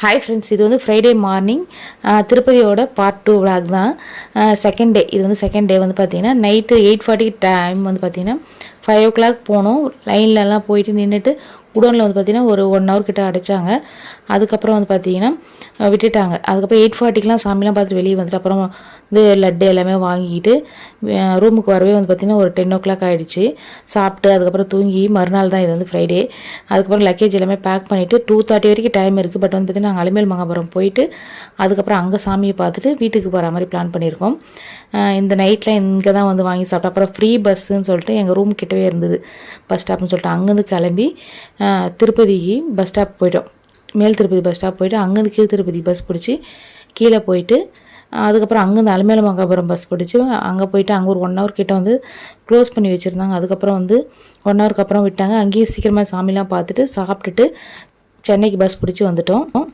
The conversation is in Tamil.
ஹாய் ஃப்ரெண்ட்ஸ், இது வந்து ஃப்ரைடே மார்னிங் திருப்பதியோட பார்ட் 2 விளாக் தான். Second day. இது வந்து செகண்ட் டே வந்து பார்த்தீங்கன்னா நைட்டு 8:40 டைம் வந்து பார்த்தீங்கன்னா 5 o'clock போனோம். லைன்லலாம் போயிட்டு நின்றுட்டு குடோனில் வந்து பார்த்திங்கன்னா ஒரு 1 hour கிட்ட அடைச்சாங்க. அதுக்கப்புறம் வந்து பார்த்திங்கன்னா விட்டுட்டாங்க. அதுக்கப்புறம் 8:40க்கெலாம் சாமிலாம் பார்த்துட்டு வெளியே வந்துட்டு அப்புறம் வந்து லட்டு எல்லாமே வாங்கிக்கிட்டு ரூமுக்கு வரவே வந்து பார்த்திங்கன்னா ஒரு 10 o'clock ஆகிடுச்சு. சாப்பிட்டு அதுக்கப்புறம் தூங்கி மறுநாள் தான் இது வந்து ஃப்ரைடே. அதுக்கப்புறம் லக்கேஜ் எல்லாமே பேக் பண்ணிவிட்டு 2:30 வரைக்கும் டைம் இருக்குது. பட் வந்து பார்த்திங்கன்னா நாங்கள் அலிமேல் மகாபுரம் போயிட்டு அதுக்கப்புறம் அங்கே சாமியை பார்த்துட்டு வீட்டுக்கு போகிற மாதிரி பிளான் பண்ணியிருக்கோம். இந்த நைட்டில் இங்கே தான் வந்து வாங்கி சாப்பிட்டோம். அப்புறம் ஃப்ரீ பஸ்ஸுன்னு சொல்லிட்டு எங்கள் ரூம் கிட்டவே இருந்தது பஸ் ஸ்டாப்னு சொல்லிட்டு அங்கேருந்து கிளம்பி திருப்பதிக்கு பஸ் ஸ்டாப் போய்ட்டோம். மேல் திருப்பதி பஸ் ஸ்டாப் போய்ட்டு அங்கேருந்து கீழ் திருப்பதி பஸ் பிடிச்சி கீழே போயிட்டு அதுக்கப்புறம் அங்கேருந்து அலிமேல் மகாபுரம் பஸ் பிடிச்சி அங்கே போயிட்டு அங்கே ஒரு 1 hour கிட்ட வந்து க்ளோஸ் பண்ணி வச்சுருந்தாங்க. அதுக்கப்புறம் வந்து 1 hourக்கு அப்புறம் விட்டாங்க. அங்கேயே சீக்கிரமாக சாமிலாம் பார்த்துட்டு சாப்பிட்டுட்டு சென்னைக்கு பஸ் பிடிச்சி வந்துட்டோம்.